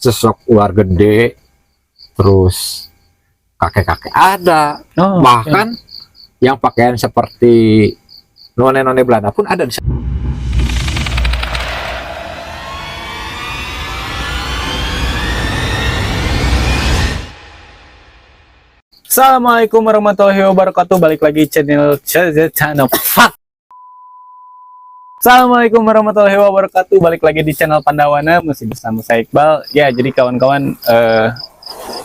sosok ular gede, terus kakek-kakek ada, bahkan yang pakaian seperti none-none Belanda pun ada di sana. Assalamualaikum warahmatullahi wabarakatuh. Balik lagi channel fuck. Assalamualaikum warahmatullahi wabarakatuh. Balik lagi di channel Pandawana, masih bersama saya Iqbal. Ya, jadi kawan-kawan,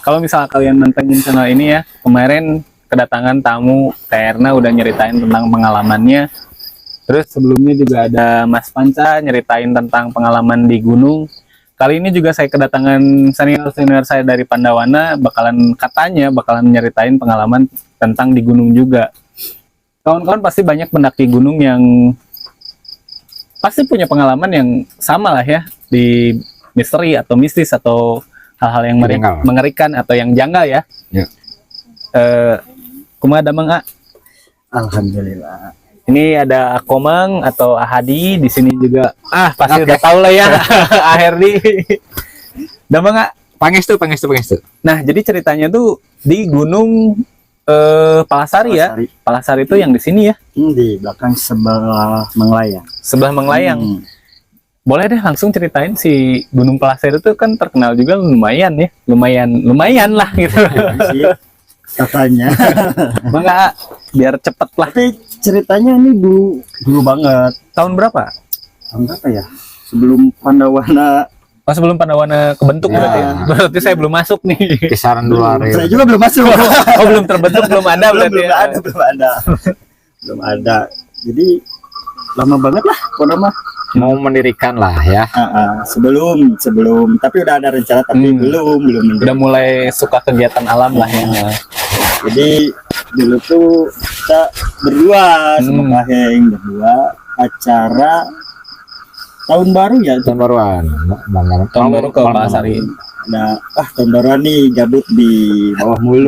kalau misalnya kalian nontonin channel ini ya, kemarin kedatangan tamu Erna udah nyeritain tentang pengalamannya. Terus sebelumnya juga ada Mas Panca nyeritain tentang pengalaman di gunung. Kali ini juga saya kedatangan senior saya dari Pandawana, bakalan nyeritain pengalaman tentang di gunung juga. Kawan-kawan pasti banyak pendaki gunung yang pasti punya pengalaman yang sama lah ya, di misteri atau mistis atau hal-hal yang mengerikan atau yang janggal ya. Kumaha damang A? Alhamdulillah. Ini ada Komang atau Ahadi di sini juga. Pasti udah tahu lah ya. Aherdi. Damang A? Pangestu. Nah, jadi ceritanya tuh di Gunung Palasari ya. Palasari itu yang di sini ya. Di belakang sebelah Menglayang. Sebelah Menglayang. Boleh deh langsung ceritain si Gunung Palasari itu kan terkenal juga lumayan ya. Lumayan lah gitu. Katanya. Bangga, biar cepet lah. Tapi ceritanya ini dulu banget. Tahun berapa? Tahun berapa ya? Sebelum Pandawana. Sebelum Pandawana kebentuk berarti. Berarti saya belum masuk nih. Kisaran 2000. Saya juga belum masuk. Belum terbentuk, belum ada berarti. Belum ada. Jadi lama banget lah pokoknya. Mau mendirikan lah ya. Sebelum tapi udah ada rencana tapi belum udah mulai suka kegiatan alam lah ya. Jadi dulu tuh kita berdua sama Kaheng berdua acara tahun baru ya. Tahun baruan. Tahun baru ke Palasari. Nah, tahun baruan nih gabut di bawah mulu.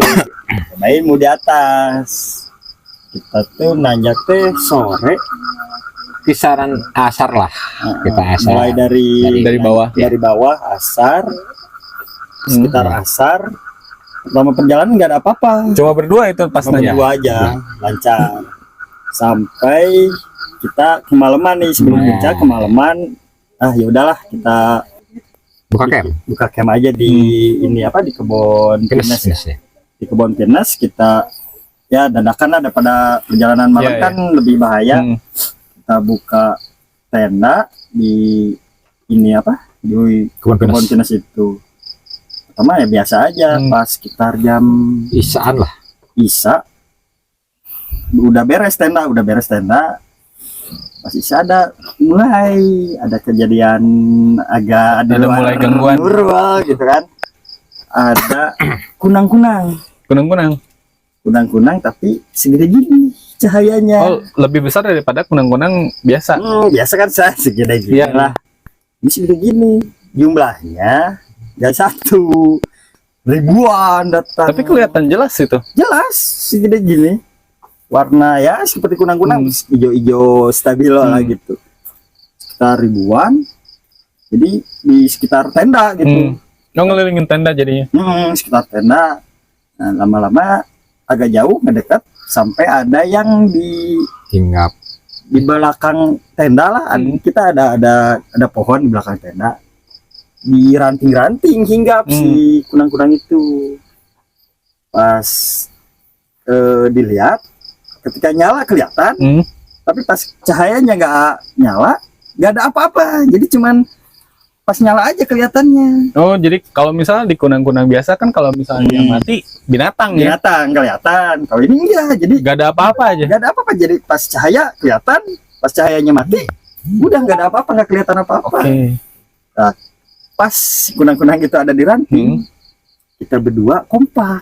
Main mau di atas. Kita tuh nanjak teh sore. Kisaran asar lah. Kita asar. Mulai dari bawah. Dari bawah asar. Sekitar asar. Selama perjalanan nggak ada apa-apa. Cuma berdua itu pas nanya. Berdua aja, lancar. Sampai kita kemalaman nih, sebelum puncak kemalaman. Ya udahlah kita buka camp aja di ini apa di kebun Pinus ya. Di kebun Pinus kita ya dadakan ada pada perjalanan malam kan lebih bahaya. Kita buka tenda di ini apa di kebun Pinus itu. Pertama ya biasa aja pas sekitar jam Isaan lah. Isa udah beres tenda pas Isa mulai ada kejadian agak ada mulai gangguan gitu kan. Ada kunang-kunang tapi segede gini cahayanya. Lebih besar daripada kunang-kunang biasa. Biasa kan saya segede gini lah. Ini segede gini jumlahnya. Gak satu, ribuan datang. Tapi kelihatan jelas itu. Jelas, segede gini. Warna ya seperti kunang-kunang, hijau-hijau stabilo lah gitu. Sekitar ribuan. Jadi di sekitar tenda gitu. Ngelilingin tenda jadinya. Sekitar tenda. Nah, lama-lama agak jauh ngedekat sampai ada yang hinggap di belakang tenda lah. Kita ada pohon di belakang tenda. Di ranting-ranting hinggap si kunang-kunang itu. Pas dilihat ketika nyala kelihatan, tapi pas cahayanya nggak nyala nggak ada apa-apa, jadi cuman pas nyala aja kelihatannya. Jadi kalau misalnya di kunang-kunang biasa kan kalau misalnya dia mati binatang kelihatan. Kalau ini enggak, jadi nggak ada apa-apa aja. Nggak ada apa-apa, jadi pas cahaya kelihatan, pas cahayanya mati udah nggak ada apa-apa, nggak kelihatan apa-apa. Nah, pas kunang-kunang itu ada di ranting, kita berdua kompak,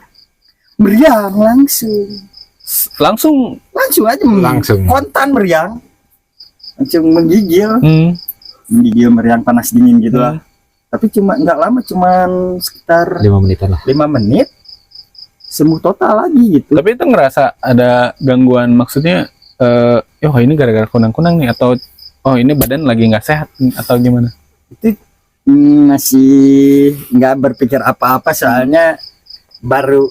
meriang langsung aja, kontan meriang, langsung menggigil meriang panas dingin gitulah. Tapi cuma nggak lama, cuman sekitar 5 menitan lah. 5 menit sembuh total lagi gitu. Tapi itu ngerasa ada gangguan, maksudnya ini gara-gara kunang-kunang nih, atau ini badan lagi nggak sehat atau gimana? Itu masih nggak berpikir apa-apa soalnya baru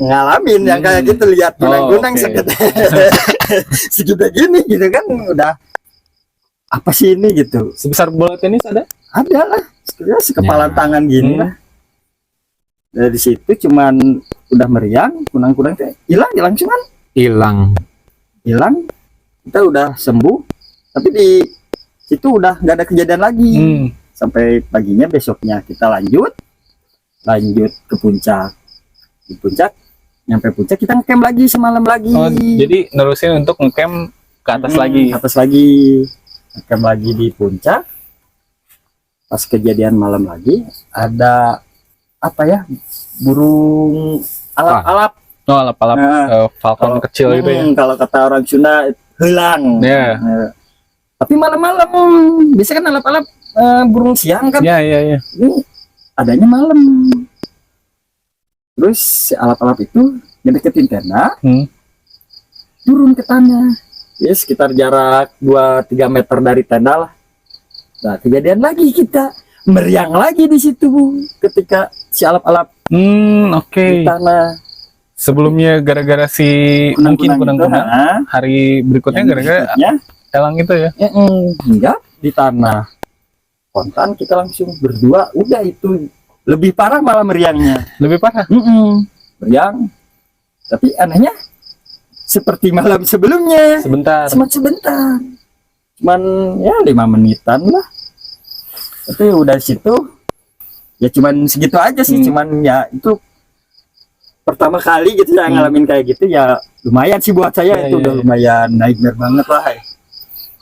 ngalamin yang kayak gitu, lihat kunang-kunang oke. sakit segede gini gitu kan, udah apa sih ini gitu. Sebesar bola tenis ada? Ada lah sekitar sekepalan Ya. tangan gini lah. Dari situ cuman udah meriang, kunang-kunang teh hilang cuman hilang. kita udah sembuh, tapi di situ udah nggak ada kejadian lagi. Sampai paginya besoknya kita lanjut ke puncak. Di puncak, nyampe puncak kita ngecamp lagi semalam lagi. Oh, jadi nerusin untuk ngecamp ke atas lagi. Atas lagi, ngecamp lagi di puncak. Pas kejadian malam lagi ada apa ya, burung alap-alap. Oh, alap-alap falcon kecil gitu ya. Kalau kata orang Sunda hilang. Ya. Tapi malam-malam biasanya kan alap-alap burung siang kan. Ya, ya, ya. Ini adanya malam. Terus si alap-alap itu ngedeketin tenda, turun ke tanah. Ya sekitar jarak 2-3 meter dari tenda lah. Nah, kejadian lagi kita meriang lagi di situ ketika si alap-alap Oke. di tanah. Sebelumnya gara-gara si mungkin kunang-kunang, hari berikutnya gara-gara elang itu ya. Enggak di tanah. Kontan kita langsung berdua, udah itu lebih parah malah meriangnya. Lebih parah. Meriang. Tapi anehnya seperti malam sebelumnya. Cuma sebentar. Cuman ya 5 menitan lah. Tapi udah situ ya cuman segitu aja sih. Cuman ya itu pertama kali gitu saya ngalamin kayak gitu, ya lumayan sih buat saya. Itu udah lumayan nightmare banget lah.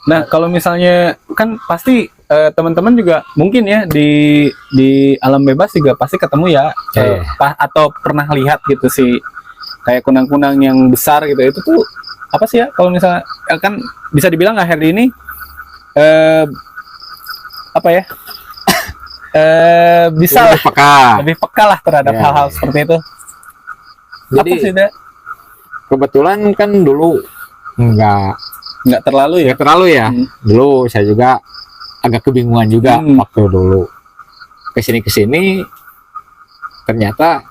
Nah, kalau misalnya kan pasti teman-teman juga mungkin ya di alam bebas juga pasti ketemu ya, atau pernah lihat gitu sih kayak kunang-kunang yang besar gitu. Itu tuh apa sih ya, kalau misalnya kan bisa dibilang akhir ini apa ya, bisa lebih peka lah terhadap hal-hal seperti itu. Jadi apa sih, Da? kebetulan kan dulu nggak terlalu ya. Dulu saya juga agak kebingungan juga waktu dulu kesini ternyata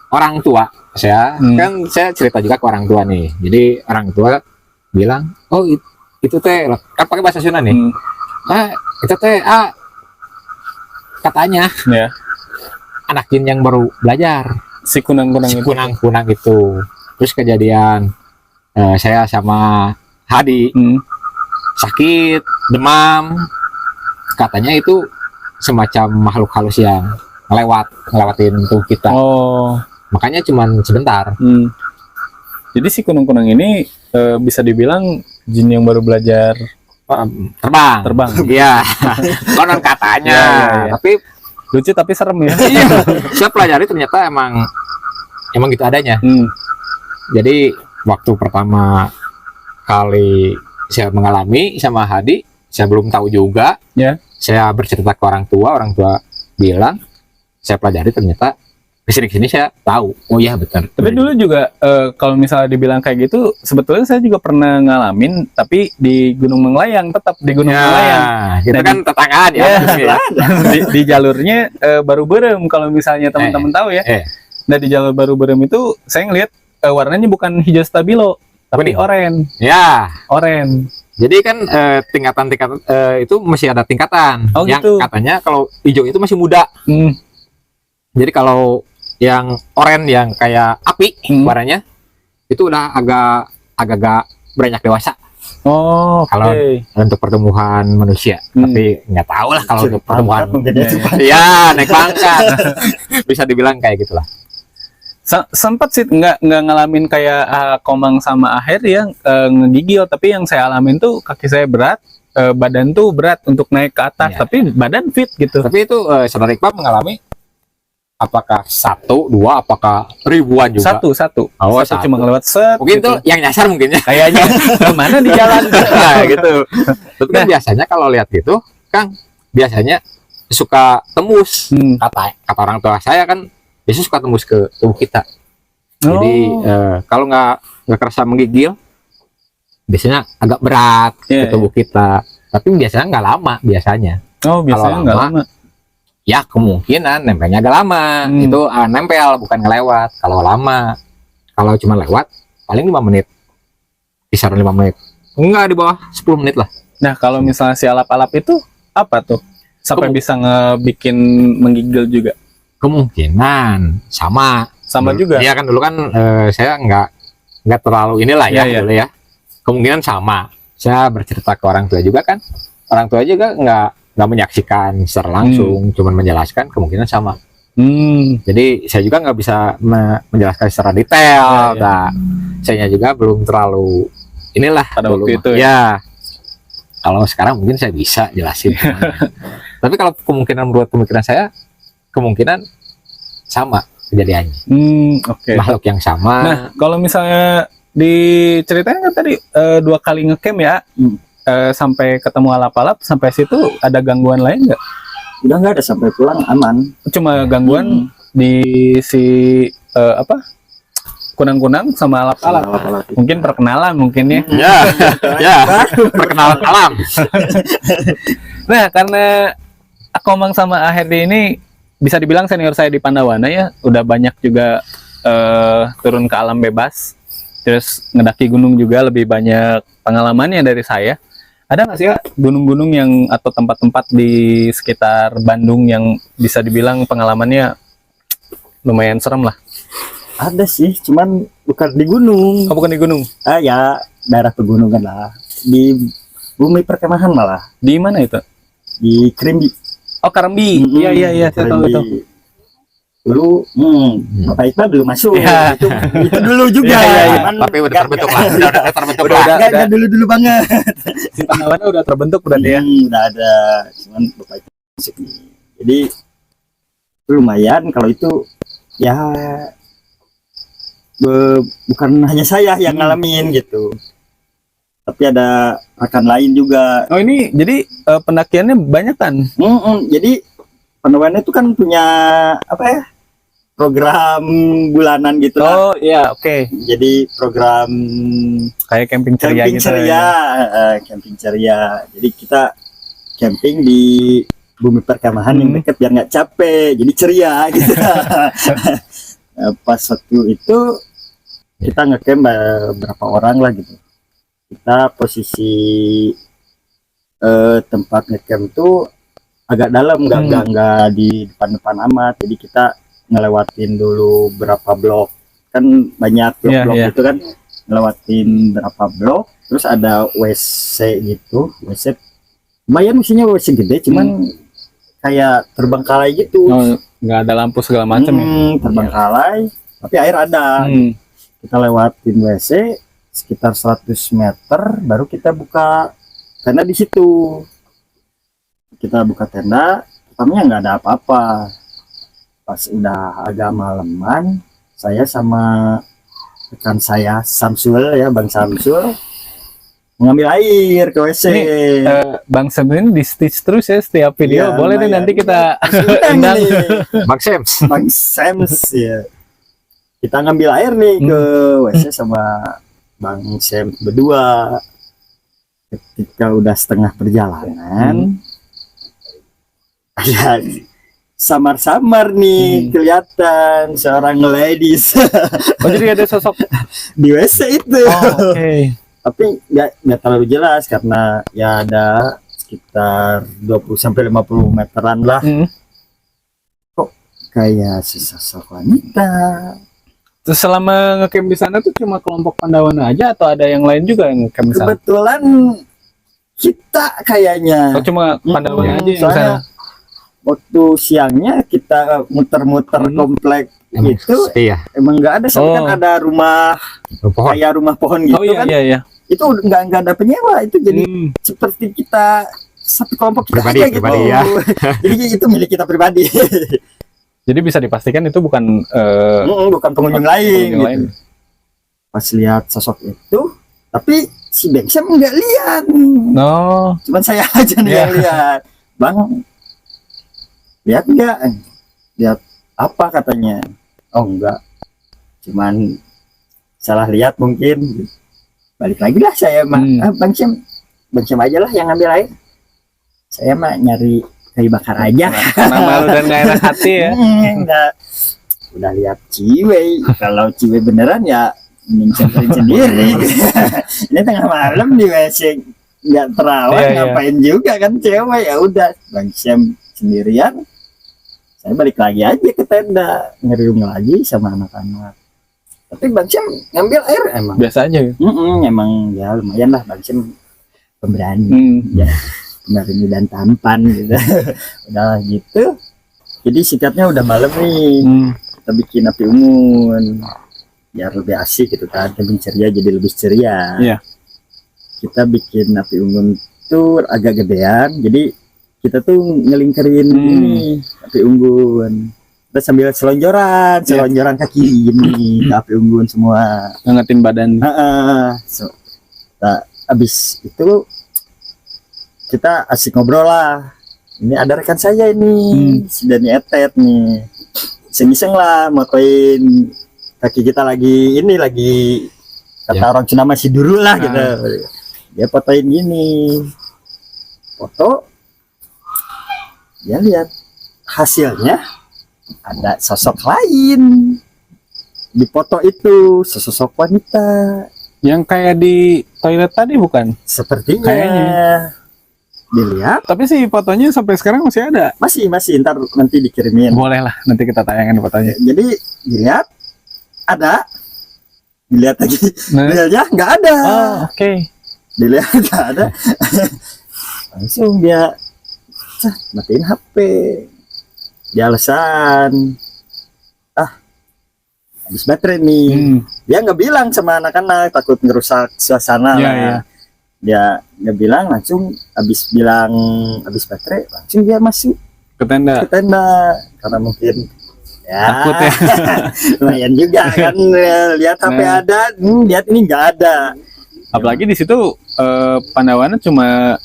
orang tua saya kan saya cerita juga ke orang tua nih. Jadi orang tua bilang, oh itu teh kan pakai bahasa Sunda nih. Itu teh katanya anak jin yang baru belajar, si kunang-kunang itu. Terus kejadian saya sama Hadi sakit, demam, katanya itu semacam makhluk halus yang ngelewatin tubuh kita. Makanya cuman sebentar. Jadi si kunang-kunang ini bisa dibilang jin yang baru belajar terbang. Iya. Konon katanya. Ya. Tapi lucu tapi serem ya. Iya. Saya pelajari ternyata emang gitu adanya. Jadi waktu pertama kali saya mengalami sama Hadi, saya belum tahu juga. Saya bercerita ke orang tua bilang, saya pelajari ternyata kesini saya tahu. Oh iya betul. Tapi dulu juga kalau misalnya dibilang kayak gitu, sebetulnya saya juga pernah ngalamin, tapi di Gunung Menglayang, tetap di Gunung Menglayang. Itu kan tetanggaan ya. Di jalurnya Baru Berem, kalau misalnya teman-teman tahu ya. Nah di jalur Baru Berem itu saya ngelihat warnanya bukan hijau stabilo, tapi oranye. Oranye. Jadi kan tingkatan itu masih ada tingkatan. Yang gitu. Katanya kalau hijau itu masih muda. Jadi kalau yang oranye yang kayak api warnanya itu udah agak beranjak dewasa. Kalau untuk pertumbuhan manusia, tapi nggak tahu lah kalau untuk pertumbuhan. Ya naik pangkat. Bisa dibilang kayak gitulah. Sempat sih nggak ngalamin kayak Komang sama Aher yang ngegigil, tapi yang saya alamin tuh kaki saya berat, badan tuh berat untuk naik ke atas, tapi badan fit gitu. Tapi itu saudara Iqbal mengalami apakah 1, 2, apakah ribuan juga? Satu Satu. cuma ngelewat set. Mungkin gitu. tuh yang nyasar mungkin ya. Kayaknya kemana di jalan gitu. Tapi kan biasanya kalau lihat gitu, Kang, biasanya suka tembus. Kata orang tua saya kan biasanya suka tembus ke tubuh kita. Jadi kalau nggak kerasa menggigil, biasanya agak berat ke tubuh kita. Tapi biasanya nggak lama biasanya. Oh, biasanya nggak lama. Ya kemungkinan nempelnya agak lama. Itu nempel bukan ngelewat. Kalau lama, kalau cuma lewat paling 5 menit, kisaran 5 menit, enggak di bawah 10 menit lah. Nah, kalau misalnya si alap-alap itu apa tuh sampai bisa ngebikin menggigil juga? Kemungkinan sama juga. Iya kan dulu kan saya nggak terlalu inilah ya dulu ya. Kemungkinan sama. Saya bercerita ke orang tua juga kan, orang tua juga nggak menyaksikan secara langsung, cuman menjelaskan, kemungkinan sama. Jadi saya juga nggak bisa menjelaskan secara detail. Nah, saya juga belum terlalu inilah pada dulu waktu itu ya. Kalau sekarang mungkin saya bisa jelasin. Tapi kalau menurut pemikiran saya, kemungkinan sama kejadiannya. Makhluk yang sama. Nah, kalau misalnya diceritain kan tadi 2 kali ngecamp ya, sampai ketemu alap-alap, sampai situ ada gangguan lain nggak? Udah nggak ada, sampai pulang aman. Cuma gangguan di si kunang-kunang sama alap-alap. Mungkin perkenalan mungkin ya. Ya, perkenalan alam. Nah, karena aku ngomong sama Aherdi ini bisa dibilang senior saya di Pandawana ya, udah banyak juga turun ke alam bebas, terus ngedaki gunung juga lebih banyak pengalamannya dari saya. Ada nggak sih ya gunung-gunung yang atau tempat-tempat di sekitar Bandung yang bisa dibilang pengalamannya lumayan serem lah? Ada sih, cuman bukan di gunung. Oh, bukan di gunung? Ya daerah pegunungan lah, di bumi perkemahan malah. Di mana itu? Di Krimbi. Oh, Karambi. Iya, saya tahu itu. Dulu Bapak Iqbal belum masuk. Itu dulu juga. Tapi udah terbentuk lah. Udah terbentuk lah. Udah dulu banget. Si Pandawana udah terbentuk berarti ya. Udah ada, cuman Bapak Iqbal masuk nih. Jadi lumayan kalau itu ya, bukan hanya saya yang ngalamin gitu, tapi ada rekan lain juga. Oh, ini jadi pendakiannya banyak kan? Jadi Pandawana itu kan punya program bulanan gitu lah. Oh iya, oke. Jadi program kayak camping ceria gitu camping ceria. Jadi kita camping di bumi perkemahan yang dekat biar nggak capek, jadi ceria gitu. Pas waktu itu kita ngecamp berapa orang lah gitu. Kita posisi tempat ngecamp tuh agak dalam, nggak di depan amat. Jadi kita ngelewatin dulu berapa blok, kan banyak blok-blok gitu kan, ngelewatin berapa blok, terus ada WC gitu. WC lumayan, mesinnya WC gede, cuman kayak terbengkalai gitu. Nggak ada lampu segala macam ya? Terbengkalai, tapi air ada. Kita lewatin WC sekitar 100 meter, baru kita buka tenda di situ. Kita buka tenda, pertamanya nggak ada apa-apa. Pas udah agak malaman, saya sama rekan saya Samsul ya, Bang Samsul, mengambil air ke WC. Bang Samsul ini di stitch terus ya setiap video. Ya, boleh nih nanti kita undang Bang Sems. Bang Sems ya. Kita ngambil air nih ke WC sama Bang Sems berdua. Ketika udah setengah perjalanan, ya samar-samar nih kelihatan seorang ladies. Oh, jadi ada sosok di WC itu. Oh, okay. Tapi nggak terlalu jelas karena ya ada sekitar 20-50 meteran lah. Kok kayak sesosok wanita. Terus selama ngecamp di sana tuh cuma kelompok Pandawana aja atau ada yang lain juga yang ngecamp di sana? Kebetulan kita kayaknya. Oh, cuma Pandawana aja yang sana. Waktu siangnya kita muter-muter komplek itu emang nggak ada, sampai kan ada rumah kayak rumah pohon gitu kan. Iya. Itu nggak ada penyewa, itu jadi seperti kita satu kelompok kita pribadi, aja gitu. Ya. Jadi itu milik kita pribadi. Jadi bisa dipastikan itu bukan bukan pengunjung lain gitu. Pas lihat sosok itu, tapi si Bengsem nggak lihat. No. Cuman saya aja nih yang lihat. Bang, lihat nggak? Lihat apa katanya? Oh enggak, cuman salah lihat mungkin. Balik lagi lah saya Bang Syam aja lah yang ngambil air. Saya mah nyari kayu bakar aja. Karena malu dan gak enak hati ya. Enggak. Udah lihat ciwe. Kalau ciwe beneran ya mending semperin sendiri. Ini tengah malam di WC nggak terawat, ngapain juga kan cewek. Ya udah, Bang Syam sendirian. Saya balik lagi aja ke tenda, ngeriung lagi sama anak-anak. Tapi Bang Syam ngambil air emang Biasa aja. emang ya lumayan lah, Bang Syam pemberani. Ya, pemberani dan tampan gitu. Udah gitu. Jadi sikapnya udah malam nih. Kita bikin api unggun biar lebih asik gitu kan, lebih ceria, jadi lebih ceria. Iya. Kita bikin api unggun tuh agak gedean, jadi kita tuh ngelingkerin ini api unggun. Kita sambil selonjoran kaki gini ke api unggun semua. Ngangetin badan. Abis itu kita asik ngobrol lah. Ini ada rekan saya ini, si Dani Etet nih. Iseng-iseng lah motoin kaki kita lagi kata orang Cina masih dulu lah gitu. Dia fotoin gini. Foto. Dia lihat hasilnya ada sosok lain di foto itu, sosok wanita yang kayak di toilet tadi bukan? sepertinya. Kayaknya. Dilihat, Tapi sih fotonya sampai sekarang masih ada. masih ntar nanti dikirimin. Boleh lah, nanti kita tayangin fotonya. Jadi dilihat ada, dilihat lagi, Nah. dilihatnya nggak ada. Oh, oke. Dilihat nggak ada. Langsung dia matiin HP. Dia alasan, habis baterai nih. Dia nggak bilang sama anak-anak, takut ngerusak suasana Iya, lah. iya. Dia nggak bilang, langsung habis baterai, langsung dia masuk Ke tenda. ke tenda karena mungkin ya Takut ya. lumayan juga kan, lihat HP Nah. ada, lihat ini nggak ada. Apalagi di situ Pandawana cuma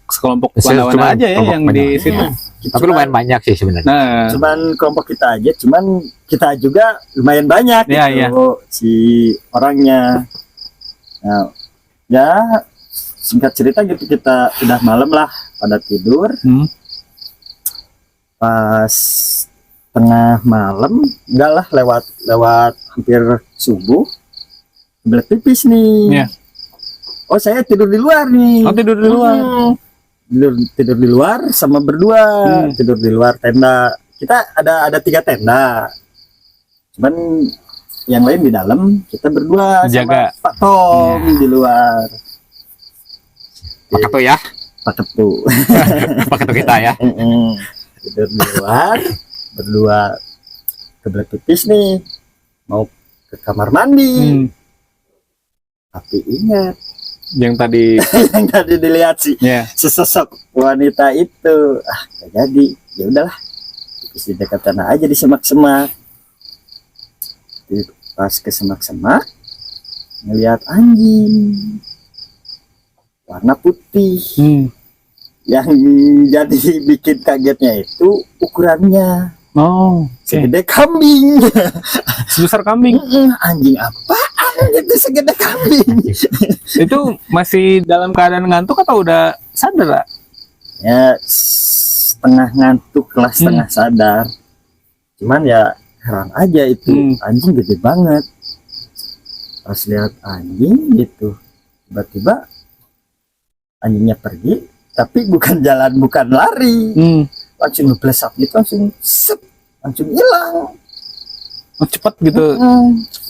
sekelompok Pandawana Cuma aja ya kelompok yang di Pandawana. situ. Tapi lumayan banyak sih sebenarnya. Nah, Cuman kelompok kita aja, cuman kita juga lumayan banyak Iya, gitu iya. si orangnya. Nah, ya singkat cerita gitu, kita udah malam lah pada tidur. Pas tengah malam, enggak lah, lewat hampir subuh, kebelet pipis nih. Iya. Oh, saya tidur di luar nih. Oh, tidur di luar. Tidur di luar sama berdua. Tidur di luar tenda. Kita ada 3 tenda. Cuman yang lain di dalam, kita berdua Jaga. sama Pak Tom di luar. Pakai tuh ya, Pak Ketu. pakai tuh kita ya. Tidur di luar, berdua kebelet pipis nih, mau ke kamar mandi. Tapi ingat yang tadi yang tadi dilihat sih, ya. sesosok wanita itu, gak jadi. Ya udahlah, pipis di dekat tanah aja, di semak-semak. Pas ke semak-semak, ngelihat anjing warna putih. Yang jadi bikin kagetnya itu ukurannya Oh, segede kambing. sebesar kambing. Anjing apaan itu segede kambing? Itu masih dalam keadaan ngantuk atau udah sadar? Lah? Ya setengah ngantuk lah, setengah sadar. Cuman ya heran aja itu anjing gede banget. Pas lihat anjing gitu, tiba-tiba anjingnya pergi, tapi bukan jalan, bukan lari, langsung ngeblesap gitu, langsung hilang. Oh, cepat gitu.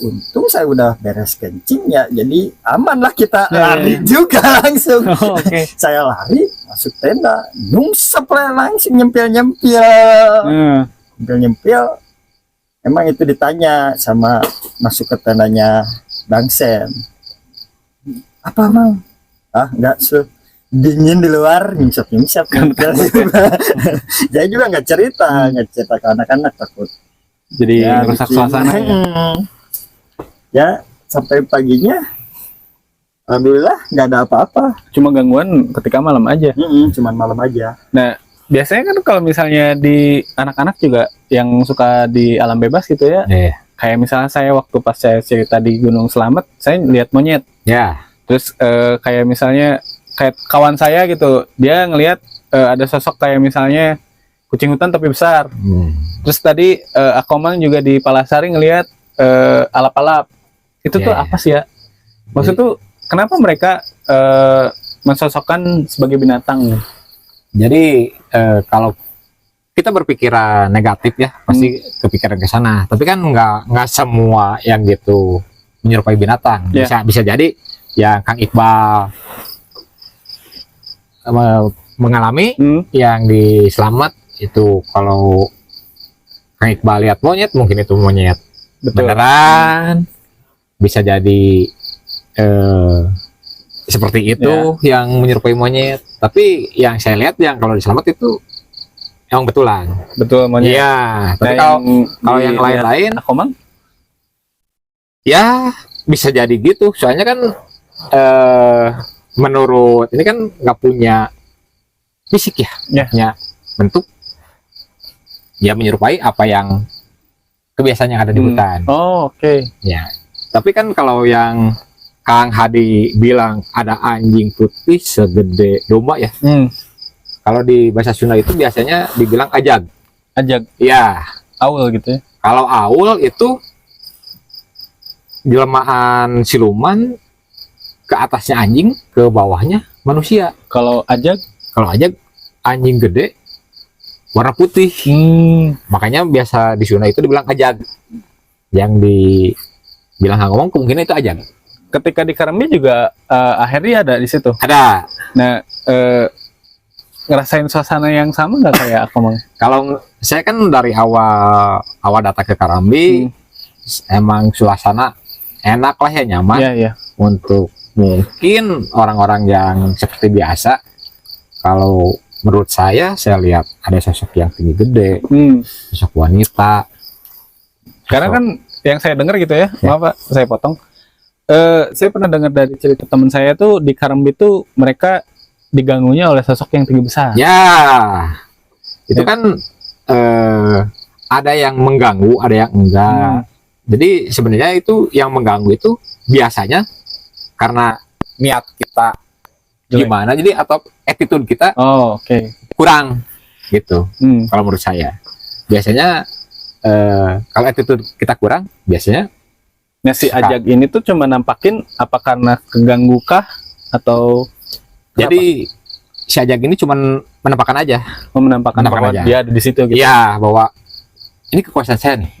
Untung saya udah beres kencing ya, jadi aman lah, kita Ya, lari ya. juga langsung. Oh, oke. Saya lari masuk tenda, nyungsep lah, langsung nyempil. Emang itu ditanya sama masuk ke tendanya Bang Sen. Apa Mang? Enggak, dingin di luar, nyungsep. Saya juga nggak cerita ke anak-anak, takut Jadi rusak suasana ya. Ya sampai paginya alhamdulillah nggak ada apa-apa. Cuma gangguan ketika malam aja. Cuman malam aja. Nah, biasanya kan kalau misalnya di anak-anak juga yang suka di alam bebas gitu ya. Iya. Kayak misalnya saya waktu pas saya cerita di Gunung Selamet, saya lihat monyet. Ya. Terus kayak misalnya kayak kawan saya gitu, dia ngelihat ada sosok kayak misalnya kucing hutan tapi besar. Terus tadi Akomang juga di Palasari ngelihat alap-alap. Itu tuh apa sih ya? Maksud tuh kenapa mereka mensosokkan sebagai binatang? Jadi kalau kita berpikiran negatif ya pasti kepikiran ke sana. Tapi kan nggak semua yang gitu menyerupai binatang. Bisa jadi ya Kang Iqbal mengalami yang di Selamat itu, kalau Kang Iqbal lihat monyet mungkin itu monyet beneran. Bisa jadi seperti itu yang menyerupai monyet. Tapi yang saya lihat yang kalau di Selamat itu emang betulan. Betul monyet. Iya. Tapi kalau yang lain-lain, Akomang? Ya bisa jadi gitu. Soalnya kan menurut ini kan nggak punya fisik ya, punya bentuk. Ya menyerupai apa yang kebiasaan yang ada di hutan. Oh, oke. Ya. Tapi kan kalau yang Kang Hadi bilang ada anjing putih segede domba ya. Kalau di bahasa Sunda itu biasanya dibilang ajag. Ajag. Ya. Aul gitu ya. Kalau aul itu jelmaan siluman, ke atasnya anjing, ke bawahnya manusia. Kalau ajag anjing gede warna putih. Makanya biasa di Sunda itu dibilang ajag. Yang dibilang ngomong kemungkinan itu ajag. Ketika di Karambi juga akhirnya ada di situ. Ada. Nah, ngerasain suasana yang sama nggak kayak Akomang? Kalau saya kan dari awal datang ke Karambi, emang suasana enak lah ya, nyaman. Untuk mungkin orang-orang yang seperti biasa. Kalau menurut saya lihat ada sosok yang tinggi gede, sosok wanita. Karena kan yang saya dengar gitu ya, maaf Pak, saya potong. Saya pernah dengar dari cerita teman saya tuh di Karambi tuh mereka diganggunya oleh sosok yang tinggi besar. Ya, itu kan ada yang mengganggu, ada yang enggak. Jadi sebenarnya itu yang mengganggu itu biasanya karena niat kita gimana, jadi atau attitude kita kurang gitu. Kalau menurut saya biasanya kalau attitude kita kurang, biasanya si ajag ini tuh cuma nampakin apa karena keganggu kah atau jadi si ajag ini cuma menampakkan aja, menampakkan bahwa dia ada di situ gitu. Iya, bahwa ini kekuasaan saya nih.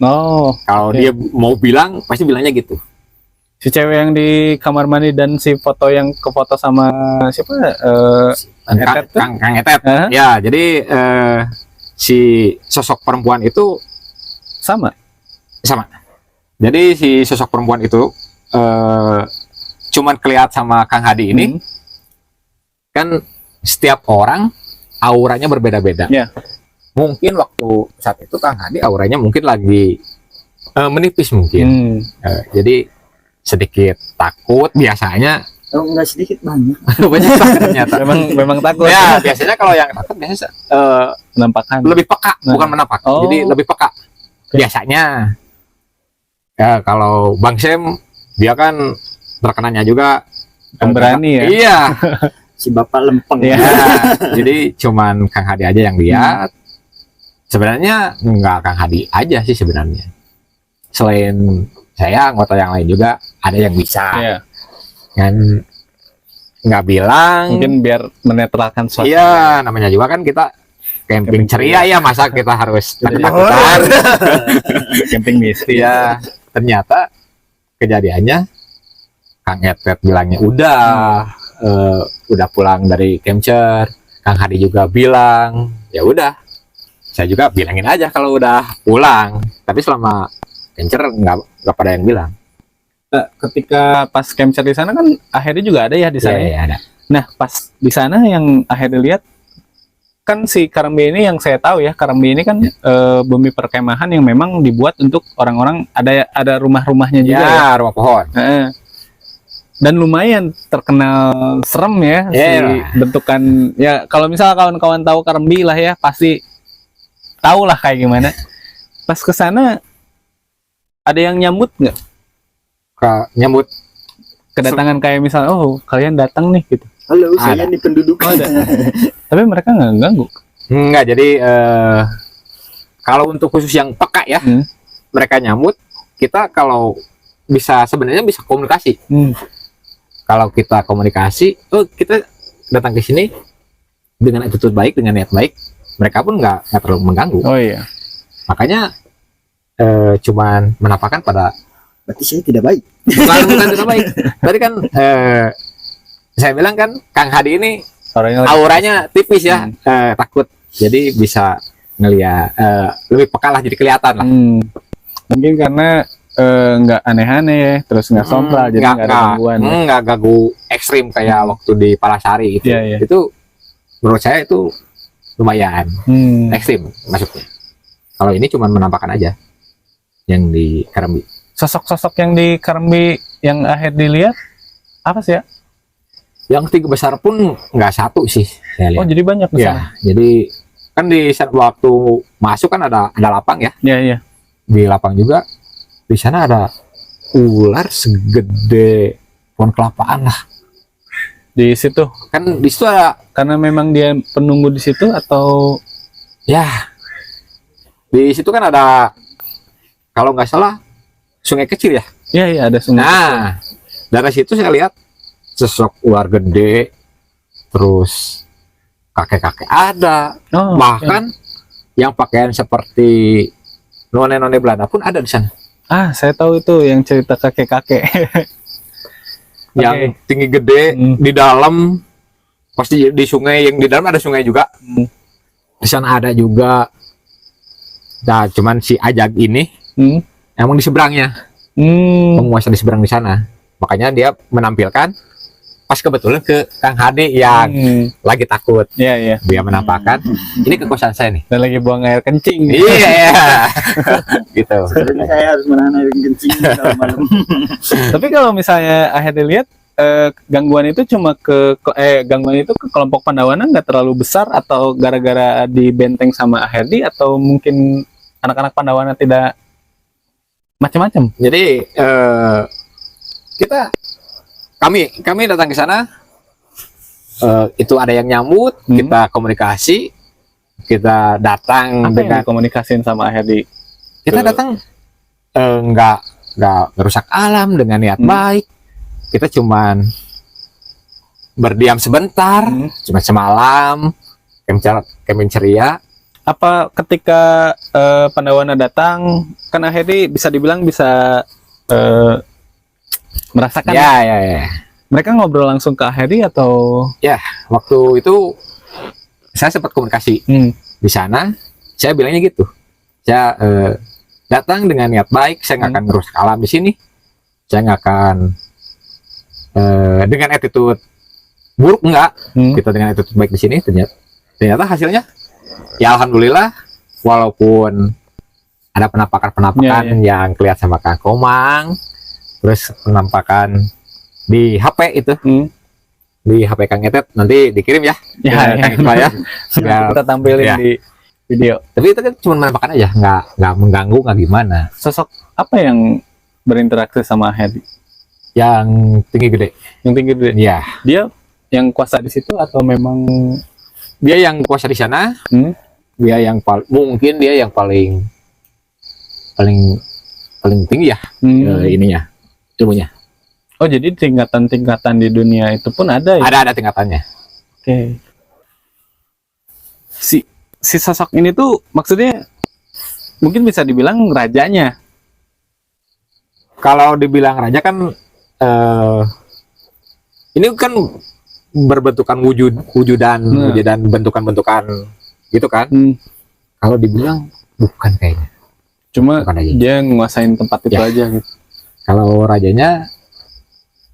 Kalau dia mau bilang pasti bilangnya gitu. Si cewek yang di kamar mandi dan si foto yang kefoto sama siapa? Kang Etet. Ya, jadi si sosok perempuan itu sama. Jadi si sosok perempuan itu cuman kelihatan sama Kang Hadi ini. Kan setiap orang auranya berbeda-beda. Mungkin waktu saat itu Kang Hadi auranya mungkin lagi menipis mungkin. Jadi sedikit takut biasanya. Enggak sedikit, banyak. Banyak ternyata. memang takut. Ya, biasanya kalau yang takut biasanya menampakkan. Lebih peka, bukan menampak. Jadi lebih peka. Biasanya. Ya, kalau Bang Sem dia kan terkenanya juga pemberani ya. Iya. Si Bapak lempeng. Ya, jadi cuman Kang Hadi aja yang lihat. Sebenarnya enggak Kang Hadi aja sih sebenarnya. Selain saya, anggota yang lain juga ada yang bisa. Kan nggak bilang. Mungkin biar menetralkan suasana. Iya, namanya juga kan kita camping ceria ya, masa kita harus takut-takutan. Camping mistis. Ya, ternyata kejadiannya Kang Etet bilangnya udah pulang dari Kemcer. Kang Hadi juga bilang ya udah, saya juga bilangin aja kalau udah pulang, tapi selama Kemcer nggak pada yang bilang. Ketika pas Kemcer di sana kan akhirnya juga ada ya di sana. Ya, ada. Nah pas di sana yang akhirnya lihat kan si Karambi ini, yang saya tahu ya, Karambi ini kan bumi perkemahan yang memang dibuat untuk orang-orang, ada rumah-rumahnya juga ya, rumah pohon. Dan lumayan terkenal serem ya si bentukan ya. Kalau misalnya kawan-kawan tahu Karambi lah ya, pasti tahu lah kayak gimana. Pas ke sana ada yang nyambut nggak? Nyambut Kedatangan kayak misalnya, oh kalian datang nih gitu. Halo, saya Ada. ini penduduk. Oh, ada. Tapi mereka nggak ganggu. Enggak, jadi kalau untuk khusus yang peka ya, mereka nyambut, kita kalau bisa sebenarnya bisa komunikasi. Kalau kita komunikasi, oh kita datang ke sini dengan attitude baik, dengan niat baik, mereka pun nggak terlalu mengganggu. Oh iya. Makanya cuman menampakkan pada Berarti saya tidak baik. bukan tidak baik. Tadi kan saya bilang kan Kang Hadi ini Orangnya lagi- auranya tipis ya, takut. Jadi bisa ngeliat lebih peka lah, jadi kelihatan lah. Mungkin karena nggak aneh-aneh, terus nggak sompral, jadi nggak ada gangguan. Nggak ganggu ekstrim kayak waktu di Palasari itu. Iya, iya. Itu menurut saya itu lumayan ekstrim masuknya. Kalau ini cuma menampakkan aja yang di Karambi. Sosok-sosok yang di Karambi yang akhir dilihat apa sih ya? Yang 3 besar pun nggak satu sih saya Oh lihat. jadi banyak di sana. Ya, jadi kan di waktu masuk kan ada lapang ya. Iya iya. Di lapang juga di sana ada ular segede pohon kelapaan lah. Di situ Kan di situ ada karena memang dia penunggu di situ atau ya. Di situ kan ada kalau nggak salah sungai kecil ya. iya iya ada sungai. Nah, dari situ saya lihat sosok ular gede, terus kakek-kakek ada, Oh, bahkan yang pakaian seperti none-none Belanda pun ada di sana. Ah, saya tahu itu yang cerita kakek-kakek. Yang tinggi gede di dalam, pasti di sungai, yang di dalam ada sungai juga. Di sana ada juga. Nah, cuman si Ajag ini emang di seberangnya, penguasa di seberang di sana. Makanya dia menampilkan pas kebetulan ke Kang Hadi yang lagi takut. Iya iya. Dia menampakkan ini kekuasaan saya nih. Dan lagi buang air kencing. Iya, gitu. Jadi saya harus menahan air kencing kalau malam. Tapi kalau misalnya akhir dilihat gangguan itu cuma gangguan itu ke kelompok Pandawana nggak terlalu besar atau gara-gara dibenteng sama Aherdi atau mungkin anak-anak Pandawana tidak macam-macam. Jadi kami datang ke sana, itu ada yang nyambut, kita komunikasi, kita datang Apa yang dengan dikomunikasin sama Aherdi? kita datang nggak ngerusak alam dengan niat baik. Kita cuman berdiam sebentar, cuma semalam, kami ceria. Apa ketika Pandawana datang kan Aherdi bisa dibilang bisa merasakan Ya. mereka ngobrol langsung ke Aherdi atau Waktu itu saya sempat komunikasi di sana. Saya bilangnya gitu. Saya datang dengan niat baik. Saya nggak akan merusak alam di sini. Saya nggak akan dengan attitude buruk, enggak. Kita dengan attitude baik di sini. Ternyata hasilnya, ya alhamdulillah. Walaupun ada penampakan yang kelihatan sama Kang Komang, terus penampakan di HP itu, di HP Kang Etet, nanti dikirim ya. ya. Kita tampilin di video. Tapi itu kan cuma menampakkan aja, nggak mengganggu, nggak gimana. Sosok apa yang berinteraksi sama Aherdi? Yang tinggi gede. Yang tinggi gede. Iya. Dia yang kuasa di situ atau memang Dia yang kuasa di sana. Dia yang mungkin dia yang paling tinggi ya, ininya, ilmunya. Oh jadi tingkatan-tingkatan di dunia itu pun ada ya? Ada tingkatannya. Oke. Si sosok ini tuh maksudnya mungkin bisa dibilang rajanya. Kalau dibilang raja kan ini kan berbentukan wujudan bentukan-bentukan gitu kan. Kalau dibilang bukan kayaknya. Cuma Bukan aja. dia nguasain tempat itu aja gitu. Kalau rajanya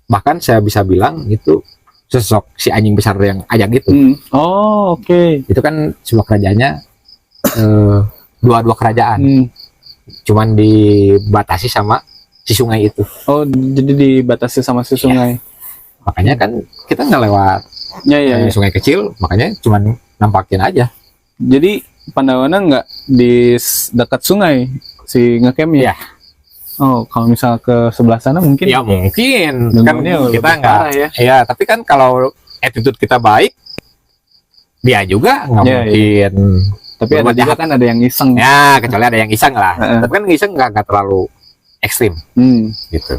bahkan saya bisa bilang itu sosok si anjing besar yang Ajag itu. Oh oke. Itu kan sebuah kerajaannya dua kerajaan. Cuman dibatasi sama si sungai itu. Oh jadi dibatasi sama si sungai. Makanya kan kita nggak lewat sungai kecil, makanya cuman nampakin aja. Jadi Pandawana nggak di dekat sungai si ngekemnya? Iya. Oh kalau misal ke sebelah sana mungkin? Ya mungkin kan Gangguannya kita lebih nggak parah ya. Iya, tapi kan kalau attitude kita baik, dia juga nggak Iya, mungkin. Tapi ada berbuat juga jahat. kan ada yang iseng. Ya, kecuali ada yang iseng lah. Heeh. Tapi kan iseng nggak terlalu ekstrim gitu.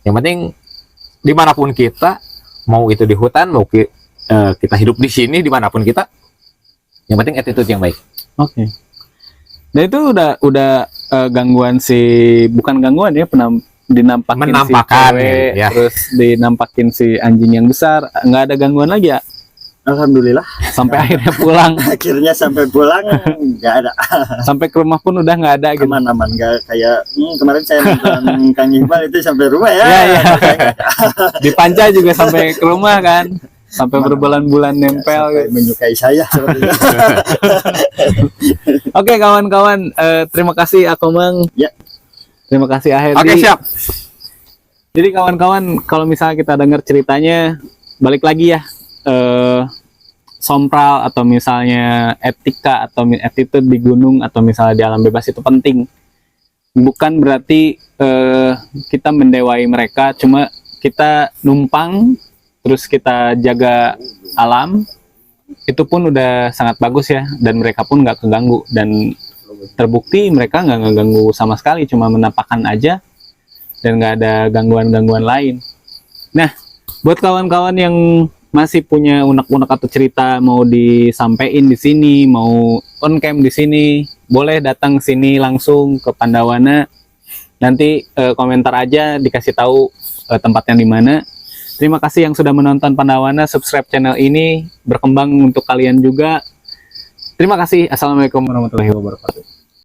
Yang penting dimanapun kita, mau itu di hutan, mau kita hidup di sini, dimanapun kita, yang penting attitude yang baik. Oke. Dan itu udah gangguan bukan gangguan ya, dinampakin Menampakkan, si cewek, ya. terus dinampakin si anjing yang besar, nggak ada gangguan lagi ya? Alhamdulillah Sampai akhirnya pulang, akhirnya sampai pulang nggak ada, sampai ke rumah pun udah nggak ada gitu. aman-aman, nggak kayak kemarin saya nonton Kang Iqbal itu sampai rumah ya. Iya, iya. Saya nggak ada. Di Panca juga sampai ke rumah kan, sampai berbulan-bulan nempel. Sampai Gitu. menyukai saya seperti itu. Oke kawan-kawan, terima kasih Akomang. Ya. Terima kasih Aherdi. Oke, siap. Jadi kawan-kawan, kalau misalnya kita dengar ceritanya, balik lagi ya, sompral atau misalnya etika atau attitude di gunung atau misalnya di alam bebas itu penting. Bukan berarti kita mendewai mereka, cuma kita numpang terus kita jaga alam, itu pun udah sangat bagus ya, dan mereka pun nggak keganggu, dan terbukti mereka nggak ngeganggu sama sekali, cuma menampakkan aja dan nggak ada gangguan-gangguan lain. Nah, buat kawan-kawan yang masih punya unek-unek atau cerita mau disampaikan di sini, mau on cam di sini, boleh datang sini langsung ke Pandawana. Nanti komentar aja, dikasih tahu tempatnya di mana. Terima kasih yang sudah menonton Pandawana, subscribe channel ini, berkembang untuk kalian juga. Terima kasih. Assalamualaikum warahmatullahi wabarakatuh.